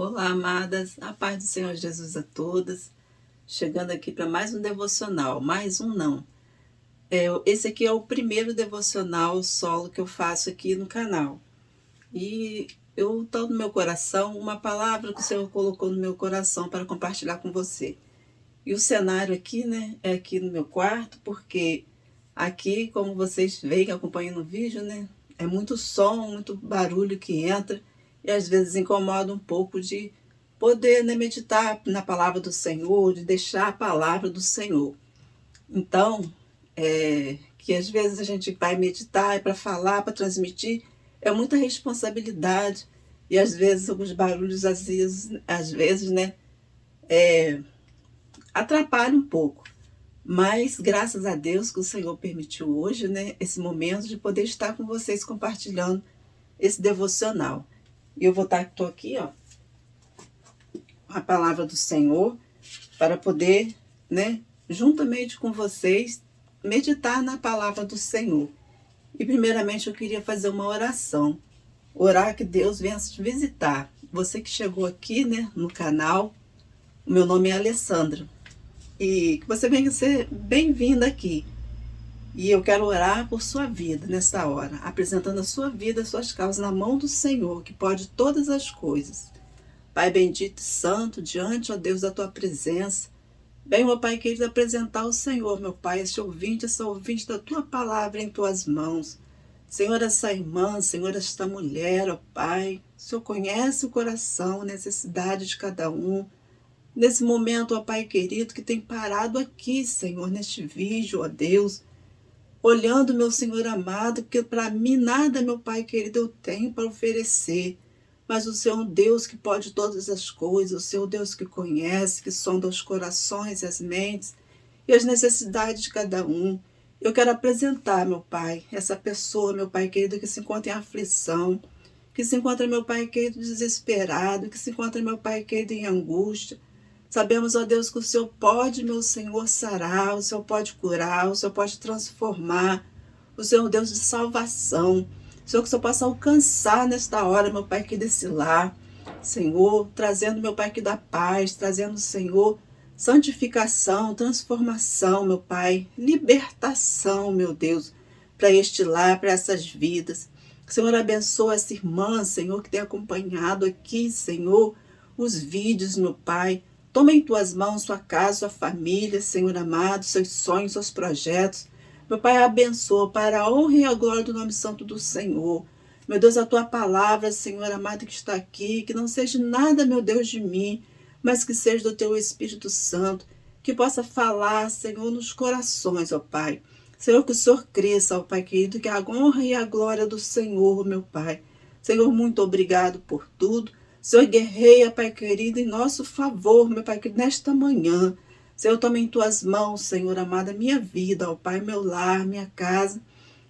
Olá, amadas, a paz do Senhor Jesus a todas. Chegando aqui para mais um devocional, mais um não. Esse aqui é o primeiro devocional solo que eu faço aqui no canal. E eu estou no meu coração uma palavra que o Senhor colocou no meu coração para compartilhar com você. E o cenário aqui, né, é aqui no meu quarto, porque aqui, como vocês veem, acompanhando o vídeo, né, é muito som, muito barulho que entra e às vezes incomoda um pouco de poder, né, meditar na palavra do Senhor, de deixar a palavra do Senhor. Então, que às vezes a gente vai meditar para falar, para transmitir, é muita responsabilidade e às vezes os barulhos, às vezes, né, atrapalham um pouco. Mas graças a Deus que o Senhor permitiu hoje, né, esse momento de poder estar com vocês compartilhando esse devocional. E eu estou aqui, ó, a palavra do Senhor para poder, né, juntamente com vocês, meditar na palavra do Senhor. E primeiramente eu queria fazer uma oração. Orar que Deus venha te visitar. Você que chegou aqui, né, no canal, o meu nome é Alessandra. E que você venha ser bem-vinda aqui. E eu quero orar por sua vida nessa hora, apresentando a sua vida, as suas causas na mão do Senhor, que pode todas as coisas. Pai bendito e santo, diante, ó Deus, da tua presença, vem, meu Pai querido, apresentar ao Senhor, meu Pai, essa ouvinte da tua palavra em tuas mãos. Senhor, essa irmã, Senhor, esta mulher, ó Pai, o Senhor conhece o coração, a necessidade de cada um. Nesse momento, ó Pai querido, que tem parado aqui, Senhor, neste vídeo, ó Deus, olhando, meu Senhor amado, porque para mim nada, meu Pai querido, eu tenho para oferecer. Mas o Senhor é um Deus que pode todas as coisas, o Senhor é um Deus que conhece, que sonda os corações e as mentes e as necessidades de cada um. Eu quero apresentar, meu Pai, essa pessoa, meu Pai querido, que se encontra em aflição, que se encontra, meu Pai querido, desesperado, que se encontra, meu Pai querido, em angústia. Sabemos, ó Deus, que o Senhor pode, meu Senhor, sarar, o Senhor pode curar, o Senhor pode transformar, o Senhor é um Deus de salvação. Senhor, que o Senhor possa alcançar nesta hora, meu Pai, aqui desse lar, Senhor, trazendo, meu Pai, aqui da paz, trazendo, Senhor, santificação, transformação, meu Pai, libertação, meu Deus, para este lar, para essas vidas. Senhor, abençoa essa irmã, Senhor, que tem acompanhado aqui, Senhor, os vídeos, meu Pai. Toma em tuas mãos sua casa, sua família, Senhor amado, seus sonhos, seus projetos. Meu Pai, abençoa para a honra e a glória do nome santo do Senhor. Meu Deus, a tua palavra, Senhor amado, que está aqui, que não seja nada, meu Deus, de mim, mas que seja do teu Espírito Santo, que possa falar, Senhor, nos corações, ó Pai. Senhor, que o Senhor cresça, ó Pai querido, que a honra e a glória do Senhor, meu Pai. Senhor, muito obrigado por tudo. Senhor, guerreia, Pai querido, em nosso favor, meu Pai querido, nesta manhã. Senhor, toma em tuas mãos, Senhor amado, a minha vida, ó Pai, meu lar, minha casa,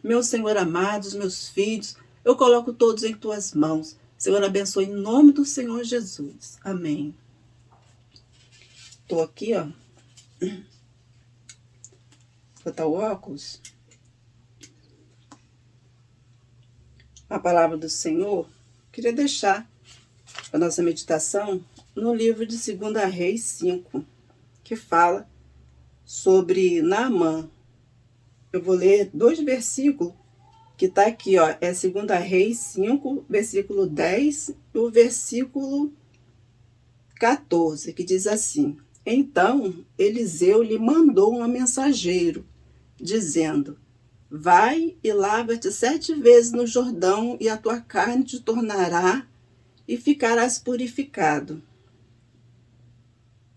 meu Senhor amado, os meus filhos, eu coloco todos em tuas mãos. Senhor, abençoe em nome do Senhor Jesus. Amém. Estou aqui, ó. Vou botar o óculos. A palavra do Senhor, queria deixar a nossa meditação no livro de 2 Reis 5, que fala sobre Naamã. Eu vou ler 2 versículos, que está aqui, ó, é 2 Reis 5, versículo 10 e o versículo 14, que diz assim: Então Eliseu lhe mandou um mensageiro, dizendo: Vai e lava-te 7 vezes no Jordão, e a tua carne te tornará, e ficarás purificado.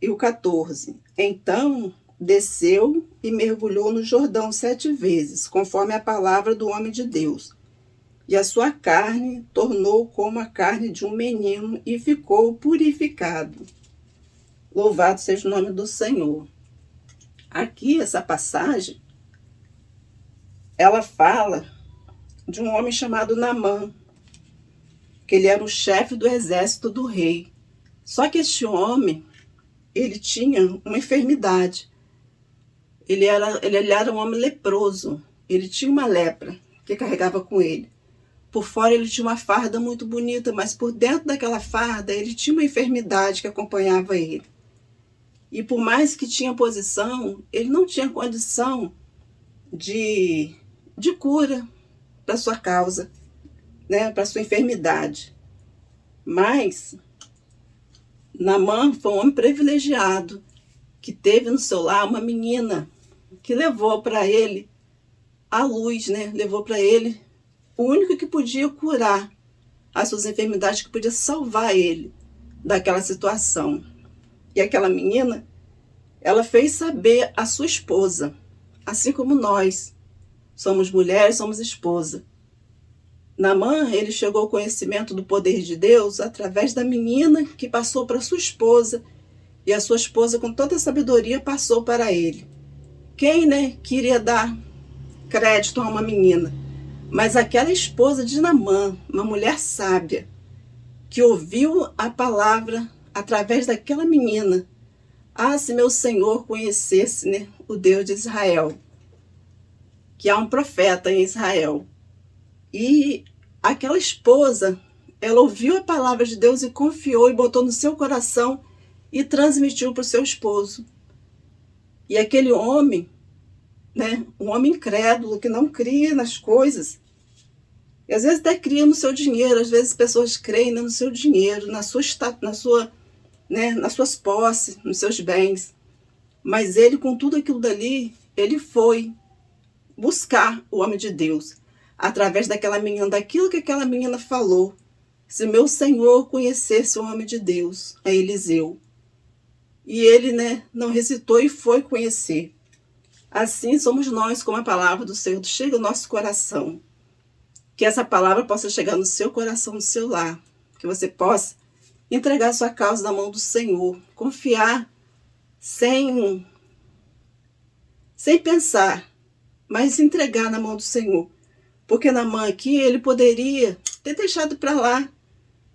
E o 14, então desceu e mergulhou no Jordão 7 vezes, conforme a palavra do homem de Deus. E a sua carne tornou como a carne de um menino e ficou purificado. Louvado seja o nome do Senhor. Aqui, essa passagem, ela fala de um homem chamado Naamã, que ele era o chefe do exército do rei. Só que este homem, ele tinha uma enfermidade. Ele era um homem leproso. Ele tinha uma lepra que carregava com ele. por fora ele tinha uma farda muito bonita, mas por dentro daquela farda ele tinha uma enfermidade que acompanhava ele. E por mais que tinha posição, ele não tinha condição de cura para sua causa, né, para sua enfermidade. Mas Naamã foi um homem privilegiado, que teve no seu lar uma menina que levou para ele a luz, né? Levou para ele o único que podia curar as suas enfermidades, que podia salvar ele daquela situação. E aquela menina, ela fez saber à sua esposa, assim como nós somos mulheres, somos esposa. Naamã, ele chegou ao conhecimento do poder de Deus através da menina que passou para sua esposa, e a sua esposa, com toda a sabedoria, passou para ele. Quem, né, queria dar crédito a uma menina? Mas aquela esposa de Naamã, uma mulher sábia, que ouviu a palavra através daquela menina. Ah, se meu Senhor conhecesse, né, o Deus de Israel, que há um profeta em Israel. E aquela esposa, ela ouviu a palavra de Deus e confiou e botou no seu coração e transmitiu para o seu esposo. E aquele homem, né, um homem incrédulo, que não cria nas coisas, e às vezes até cria no seu dinheiro, às vezes pessoas creem, né, no seu dinheiro, nas suas posses, nos seus bens. Mas ele, com tudo aquilo dali, ele foi buscar o homem de Deus, através daquela menina, daquilo que aquela menina falou. Se meu Senhor conhecesse o homem de Deus, é Eliseu. E ele, né, não hesitou e foi conhecer. Assim somos nós, como a palavra do Senhor chega ao nosso coração. Que essa palavra possa chegar no seu coração, no seu lar. Que você possa entregar a sua causa na mão do Senhor. Confiar sem pensar, mas entregar na mão do Senhor. Porque Naamã aqui, ele poderia ter deixado para lá,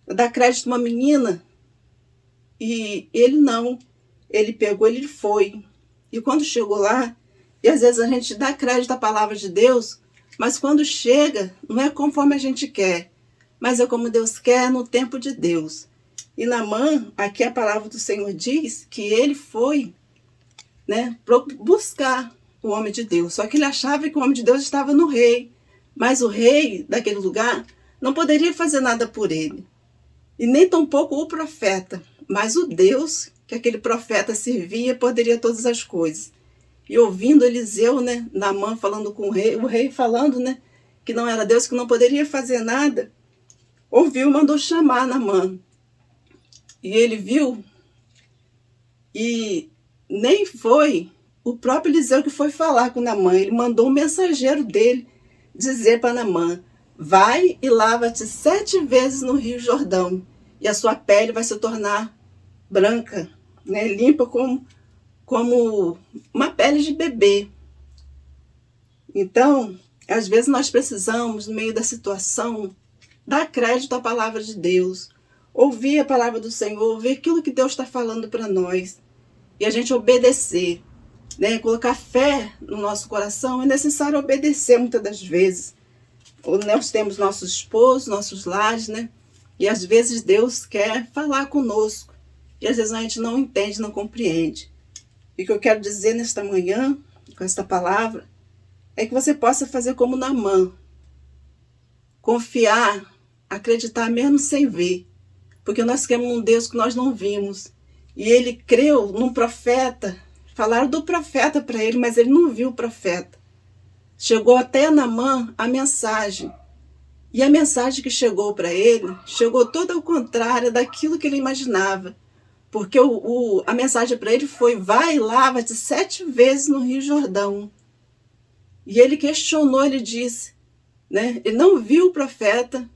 dar crédito a uma menina. E ele não. Ele pegou, ele foi. E quando chegou lá, e às vezes a gente dá crédito à palavra de Deus, mas quando chega, não é conforme a gente quer, mas é como Deus quer no tempo de Deus. E Naamã, aqui a palavra do Senhor diz que ele foi, né, buscar o homem de Deus. Só que ele achava que o homem de Deus estava no rei, mas o rei daquele lugar não poderia fazer nada por ele. E nem tampouco o profeta, mas o Deus que aquele profeta servia poderia todas as coisas. E ouvindo Eliseu, né, Naamã falando com o rei falando, né, que não era Deus, que não poderia fazer nada, ouviu e mandou chamar Naamã. E ele viu, e nem foi o próprio Eliseu que foi falar com Naamã, ele mandou um mensageiro dele dizer para Naamã: vai e lava-te 7 vezes no Rio Jordão, e a sua pele vai se tornar branca, né, limpa como uma pele de bebê. Então, às vezes nós precisamos, no meio da situação, dar crédito à palavra de Deus, ouvir a palavra do Senhor, ouvir aquilo que Deus está falando para nós, e a gente obedecer, né? Colocar fé no nosso coração. É necessário obedecer muitas das vezes. Nós temos nossos esposos, nossos lares, né? E às vezes Deus quer falar conosco, e às vezes a gente não entende, não compreende. E o que eu quero dizer nesta manhã, com esta palavra, é que você possa fazer como Naamã. Confiar, acreditar mesmo sem ver. Porque nós queremos um Deus que nós não vimos. E ele creu num profeta. Falaram do profeta para ele, mas ele não viu o profeta. Chegou até a Naamã a mensagem. E a mensagem que chegou para ele, chegou toda ao contrário daquilo que ele imaginava. Porque a mensagem para ele foi: vai e lava-te 7 vezes no Rio Jordão. E ele questionou, ele disse, né? Ele não viu o profeta,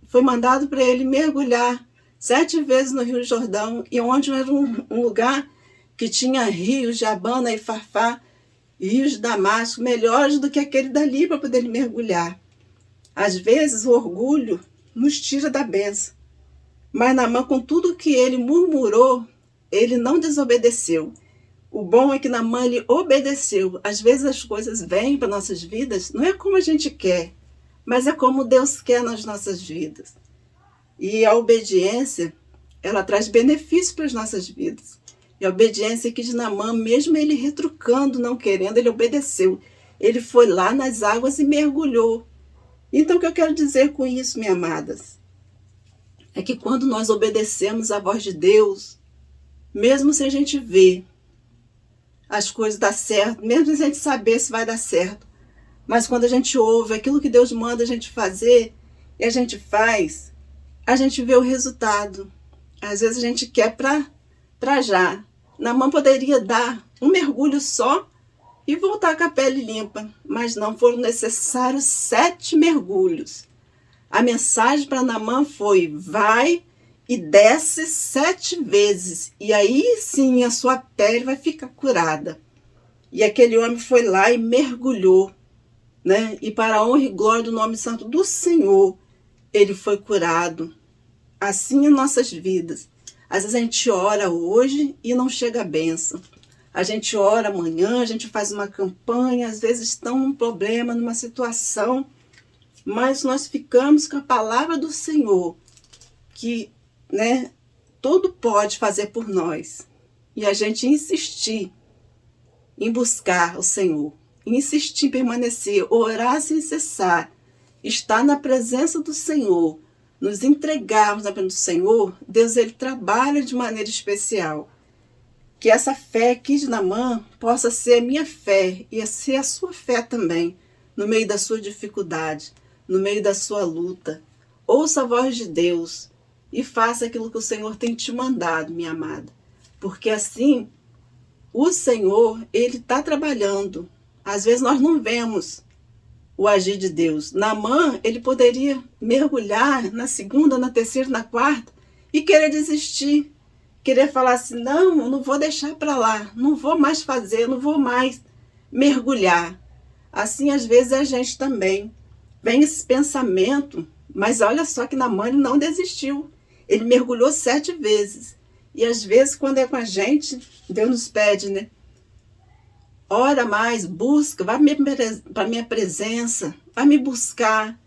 foi mandado para ele mergulhar 7 vezes no Rio Jordão, e onde era um lugar que tinha rios de Abana e Farfá, rios de Damasco, melhores do que aquele dali para poder mergulhar. Às vezes o orgulho nos tira da bênção. Mas Naamã, com tudo que ele murmurou, ele não desobedeceu. O bom é que Naamã, ele obedeceu. Às vezes as coisas vêm para nossas vidas, não é como a gente quer, mas é como Deus quer nas nossas vidas. E a obediência, ela traz benefícios para as nossas vidas. E a obediência aqui de Naamã, mesmo ele retrucando, não querendo, ele obedeceu. Ele foi lá nas águas e mergulhou. Então, o que eu quero dizer com isso, minhas amadas? É que quando nós obedecemos à voz de Deus, mesmo se a gente vê as coisas dar certo, mesmo se a gente saber se vai dar certo, mas quando a gente ouve aquilo que Deus manda a gente fazer e a gente faz, a gente vê o resultado. Às vezes a gente quer para já. Naamã poderia dar um mergulho só e voltar com a pele limpa, mas não, foram necessários 7 mergulhos. A mensagem para Naamã foi: vai e desce 7 vezes, e aí sim a sua pele vai ficar curada. E aquele homem foi lá e mergulhou, né? E para a honra e glória do nome santo do Senhor, ele foi curado. Assim em nossas vidas. Às vezes a gente ora hoje e não chega a bênção. A gente ora amanhã, a gente faz uma campanha, às vezes estão num problema, numa situação, mas nós ficamos com a palavra do Senhor, que, né, tudo pode fazer por nós. E a gente insistir em buscar o Senhor, insistir em permanecer, orar sem cessar, estar na presença do Senhor, nos entregarmos na presença do Senhor, Deus ele trabalha de maneira especial. Que essa fé aqui de Naamã possa ser a minha fé e ser a sua fé também, no meio da sua dificuldade, no meio da sua luta. Ouça a voz de Deus e faça aquilo que o Senhor tem te mandado, minha amada. Porque assim, o Senhor, ele está trabalhando. Às vezes nós não vemos o agir de Deus. Naamã, ele poderia mergulhar na segunda, na terceira, na quarta e querer desistir. Querer falar assim: não, eu não vou deixar para lá, não vou mais fazer, não vou mais mergulhar. Assim, às vezes, a gente também vem esse pensamento, mas olha só que Naamã não desistiu. Ele mergulhou 7 vezes. E às vezes, quando é com a gente, Deus nos pede, né? Ora mais, busca, vai para a minha presença, vai me buscar.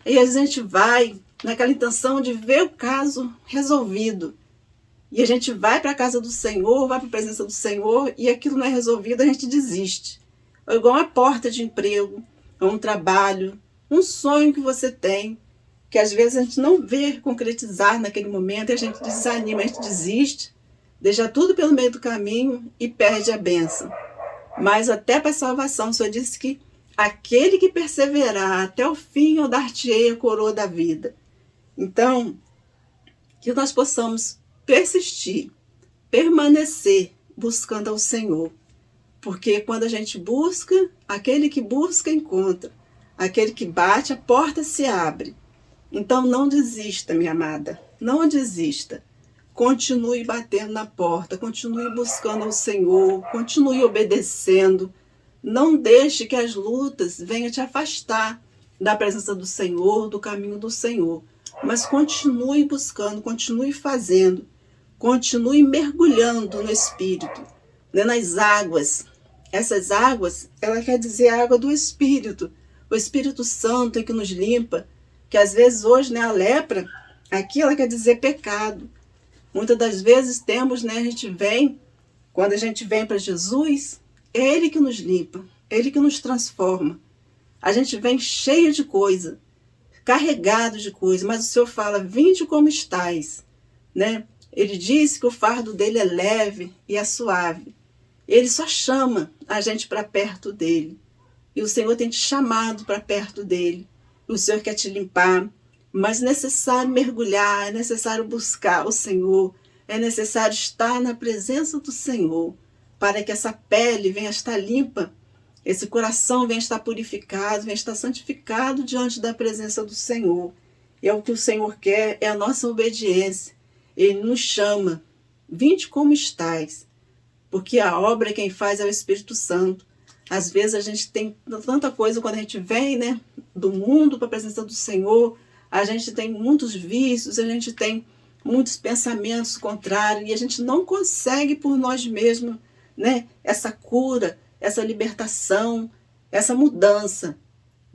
E a gente vai naquela intenção de ver o caso resolvido. E a gente vai para a casa do Senhor, vai para a presença do Senhor, e aquilo não é resolvido, a gente desiste. É igual uma porta de emprego, um trabalho, um sonho que você tem, que às vezes a gente não vê concretizar naquele momento, e a gente desanima, a gente desiste, deixa tudo pelo meio do caminho e perde a bênção. Mas até para a salvação, o Senhor disse que aquele que perseverar até o fim, eu dar-te-ei a coroa da vida. Então, que nós possamos persistir, permanecer buscando ao Senhor. Porque quando a gente busca, aquele que busca encontra. Aquele que bate, a porta se abre. Então não desista, minha amada. Não desista. Continue batendo na porta, continue buscando ao Senhor, continue obedecendo. Não deixe que as lutas venham te afastar da presença do Senhor, do caminho do Senhor. Mas continue buscando, continue fazendo. Continue mergulhando no Espírito, né, nas águas. Essas águas, ela quer dizer a água do Espírito. O Espírito Santo é que nos limpa. Que às vezes hoje, né, a lepra, aqui ela quer dizer pecado. Muitas das vezes temos, né, quando a gente vem para Jesus, é Ele que nos limpa, é Ele que nos transforma. A gente vem cheio de coisa, carregado de coisa, mas o Senhor fala: vinde como estais, né? Ele diz que o fardo dele é leve e é suave. Ele só chama a gente para perto dele. E o Senhor tem te chamado para perto dele. O Senhor quer te limpar, mas é necessário mergulhar, é necessário buscar o Senhor, é necessário estar na presença do Senhor, para que essa pele venha estar limpa, esse coração venha estar purificado, venha estar santificado diante da presença do Senhor. E é o que o Senhor quer, é a nossa obediência. Ele nos chama: vinde como estais, porque a obra quem faz é o Espírito Santo. Às vezes a gente tem tanta coisa quando a gente vem, né, do mundo para a presença do Senhor, a gente tem muitos vícios, a gente tem muitos pensamentos contrários e a gente não consegue por nós mesmos, né, essa cura, essa libertação, essa mudança.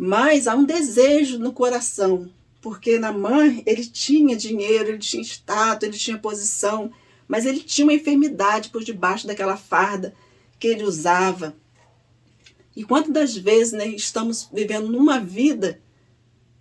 Mas há um desejo no coração, porque Naamã, ele tinha dinheiro, ele tinha status, ele tinha posição, mas ele tinha uma enfermidade por debaixo daquela farda que ele usava. E quantas das vezes, né, estamos vivendo numa vida,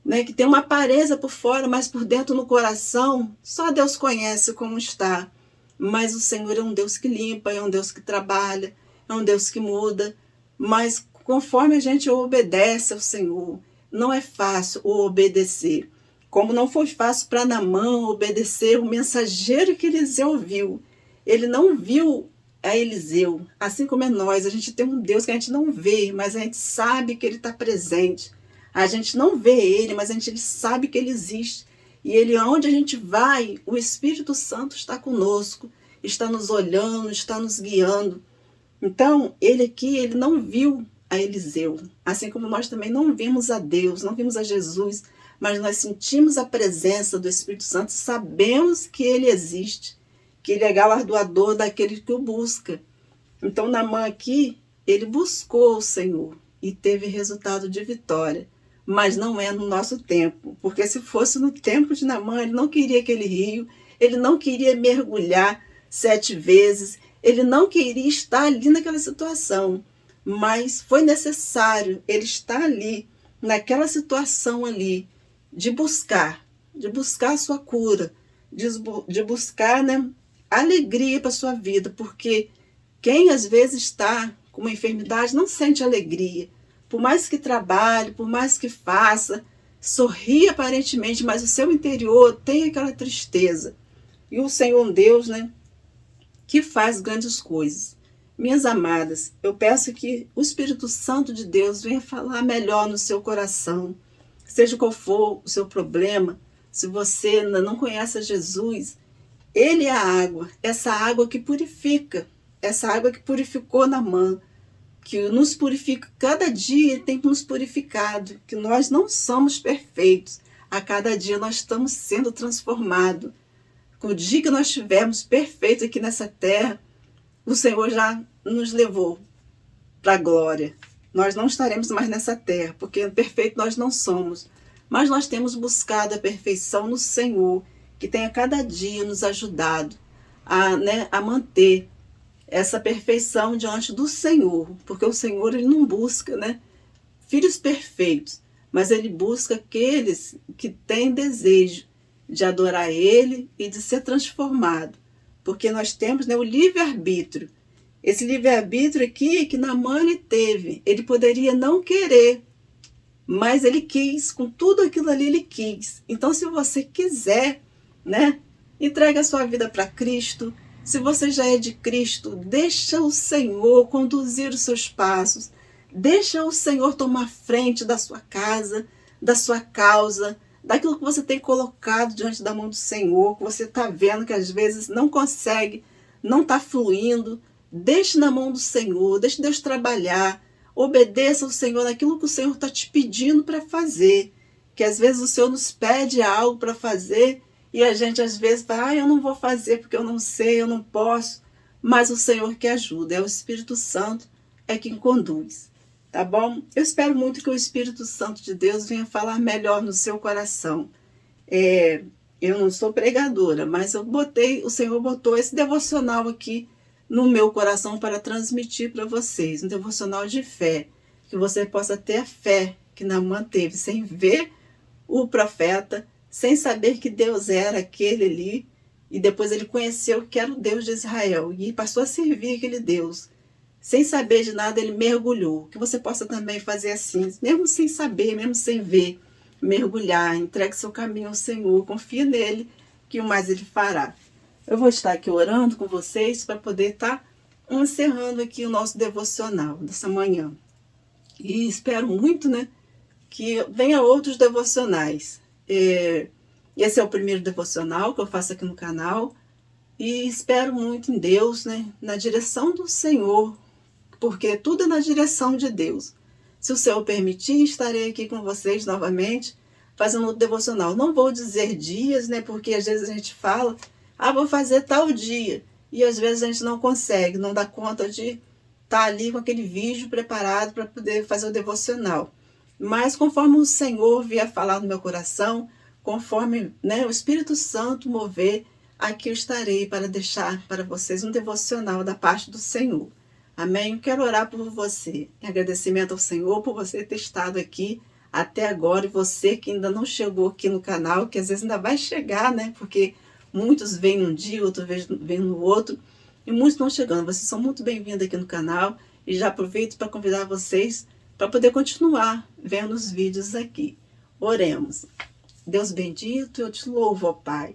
né, que tem uma aparência por fora, mas por dentro no coração, só Deus conhece como está. Mas o Senhor é um Deus que limpa, é um Deus que trabalha, é um Deus que muda. Mas conforme a gente obedece ao Senhor, não é fácil o obedecer. Como não foi fácil para Naamã obedecer o mensageiro que Eliseu viu. Ele não viu a Eliseu, assim como é nós. A gente tem um Deus que a gente não vê, mas a gente sabe que ele está presente. A gente não vê ele, mas a gente sabe que ele existe. E ele, aonde a gente vai, o Espírito Santo está conosco, está nos olhando, está nos guiando. Então, ele aqui, ele não viu a Eliseu, assim como nós também não vimos a Deus, não vimos a Jesus, mas nós sentimos a presença do Espírito Santo, sabemos que ele existe, que ele é galardoador daquele que o busca. Então, Naamã aqui, ele buscou o Senhor e teve resultado de vitória. Mas não é no nosso tempo, porque se fosse no tempo de Naamã, ele não queria aquele rio, ele não queria mergulhar 7 vezes, ele não queria estar ali naquela situação, mas foi necessário ele estar ali, naquela situação ali, de buscar a sua cura, de buscar, né, alegria para a sua vida, porque quem às vezes está com uma enfermidade não sente alegria. Por mais que trabalhe, por mais que faça, sorri aparentemente, mas o seu interior tem aquela tristeza. E o Senhor Deus, né, que faz grandes coisas. Minhas amadas, eu peço que o Espírito Santo de Deus venha falar melhor no seu coração. Seja qual for o seu problema, se você ainda não conhece a Jesus, ele é a água, essa água que purifica, essa água que purificou Naamã, que nos purifica cada dia, tem nos purificado, que nós não somos perfeitos. A cada dia nós estamos sendo transformados. O dia que nós estivermos perfeitos aqui nessa terra, o Senhor já nos levou para a glória. Nós não estaremos mais nessa terra, porque perfeito nós não somos. Mas nós temos buscado a perfeição no Senhor, que tem a cada dia nos ajudado a manter essa perfeição diante do Senhor, porque o Senhor ele não busca, né, filhos perfeitos, mas ele busca aqueles que têm desejo de adorar ele e de ser transformado, porque nós temos, né, o livre-arbítrio. Esse livre-arbítrio aqui que Naamã teve, ele poderia não querer, mas ele quis, com tudo aquilo ali ele quis. Então, se você quiser, né, entrega a sua vida para Cristo. Se você já é de Cristo, deixa o Senhor conduzir os seus passos. Deixa o Senhor tomar frente da sua casa, da sua causa, daquilo que você tem colocado diante da mão do Senhor, que você está vendo que às vezes não consegue, não está fluindo. Deixe na mão do Senhor, deixe Deus trabalhar. Obedeça ao Senhor naquilo que o Senhor está te pedindo para fazer. Que às vezes o Senhor nos pede algo para fazer e a gente às vezes fala, eu não vou fazer porque eu não sei, eu não posso. Mas o Senhor que ajuda, é o Espírito Santo, é quem conduz. Tá bom? Eu espero muito que o Espírito Santo de Deus venha falar melhor no seu coração. Eu não sou pregadora, mas o Senhor botou esse devocional aqui no meu coração para transmitir para vocês, um devocional de fé, que você possa ter a fé que Naamã teve, sem ver o profeta, sem saber que Deus era aquele ali, e depois ele conheceu que era o Deus de Israel, e passou a servir aquele Deus. Sem saber de nada, ele mergulhou. Que você possa também fazer assim, mesmo sem saber, mesmo sem ver, mergulhar, entregue seu caminho ao Senhor, confia nele, que o mais ele fará. Eu vou estar aqui orando com vocês para poder estar encerrando aqui o nosso devocional dessa manhã. E espero muito, né, que venha outros devocionais. Esse é o primeiro devocional que eu faço aqui no canal. E espero muito em Deus, né, na direção do Senhor, porque tudo é na direção de Deus. Se o Senhor permitir, estarei aqui com vocês novamente, fazendo outro devocional. Não vou dizer dias, né, porque às vezes a gente fala, vou fazer tal dia. E às vezes a gente não consegue, não dá conta de estar ali com aquele vídeo preparado para poder fazer o devocional. Mas conforme o Senhor vier falar no meu coração, conforme, né, o Espírito Santo mover, aqui eu estarei para deixar para vocês um devocional da parte do Senhor. Amém? Eu quero orar por você. Em agradecimento ao Senhor por você ter estado aqui até agora, e você que ainda não chegou aqui no canal, que às vezes ainda vai chegar, né? Porque muitos vêm num dia, outros vêm no outro, e muitos estão chegando. Vocês são muito bem-vindos aqui no canal, e já aproveito para convidar vocês para poder continuar vendo os vídeos aqui. Oremos. Deus bendito, eu te louvo, ó Pai.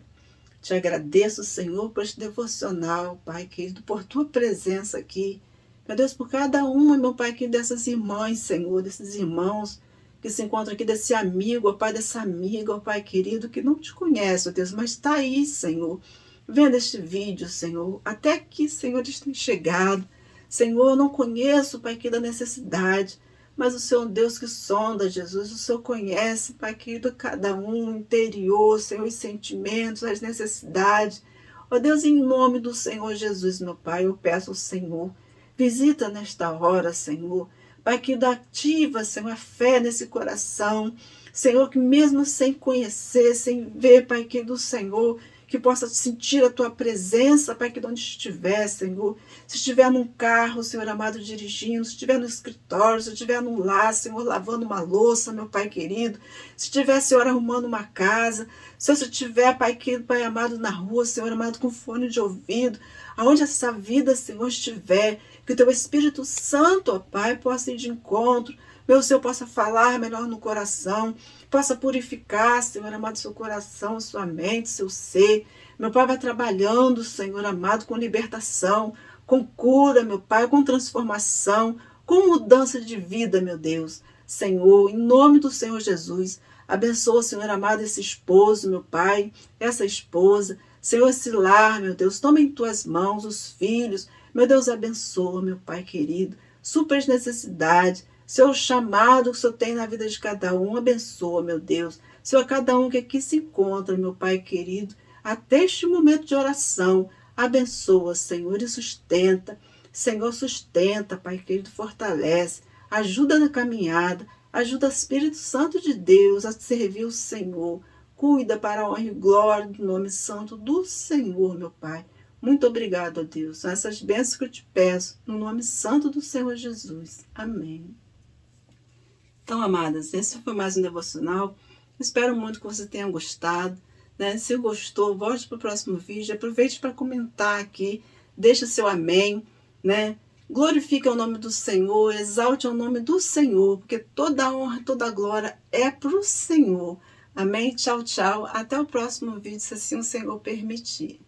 Te agradeço, Senhor, por este devocional, Pai querido, por tua presença aqui. Meu Deus, por cada uma, meu Pai querido, dessas irmãs, Senhor, desses irmãos que se encontram aqui, desse amigo, ó Pai, dessa amiga, ó Pai querido, que não te conhece, ó Deus, mas está aí, Senhor, vendo este vídeo, Senhor. Até aqui, Senhor, eles têm chegado. Senhor, eu não conheço, Pai querido, a necessidade, mas o Senhor é um Deus que sonda, Jesus. O Senhor conhece, Pai querido, cada um, o interior, Senhor, os sentimentos, as necessidades. Ó Deus, em nome do Senhor Jesus, meu Pai, eu peço ao Senhor, visita nesta hora, Senhor. Pai querido, ativa, Senhor, a fé nesse coração. Senhor, que mesmo sem conhecer, sem ver, Pai querido, o Senhor, que possa sentir a tua presença, Pai, que onde estiver, Senhor. Se estiver num carro, Senhor amado, dirigindo, se estiver no escritório, se estiver num lar, Senhor, lavando uma louça, meu Pai querido. Se estiver, Senhor, arrumando uma casa. Se estiver, Pai querido, Pai amado, na rua, Senhor amado, com fone de ouvido. Aonde essa vida, Senhor, estiver, que o teu Espírito Santo, ó Pai, possa ir de encontro. Meu Senhor, possa falar melhor no coração, possa purificar, Senhor amado, seu coração, sua mente, seu ser. Meu Pai, vai trabalhando, Senhor amado, com libertação, com cura, meu Pai, com transformação, com mudança de vida, meu Deus. Senhor, em nome do Senhor Jesus, abençoa, Senhor amado, esse esposo, meu Pai, essa esposa. Senhor, esse lar, meu Deus, toma em tuas mãos os filhos. Meu Deus, abençoa, meu Pai querido, supra as necessidades. Senhor, o chamado que o Senhor tem na vida de cada um, abençoa, meu Deus. Senhor, cada um que aqui se encontra, meu Pai querido, até este momento de oração, abençoa, Senhor, e sustenta. Senhor, sustenta, Pai querido, fortalece, ajuda na caminhada, ajuda o Espírito Santo de Deus a servir o Senhor. Cuida para a honra e glória do nome santo do Senhor, meu Pai. Muito obrigado, ó Deus. São essas bênçãos que eu te peço, no nome santo do Senhor Jesus. Amém. Então, amadas, esse foi mais um devocional. Espero muito que você tenha gostado, né? Se gostou, volte para o próximo vídeo. Aproveite para comentar aqui. Deixa seu amém, né? Glorifique o nome do Senhor, exalte o nome do Senhor, porque toda a honra, toda a glória é para o Senhor. Amém? Tchau, tchau. Até o próximo vídeo, se assim o Senhor permitir.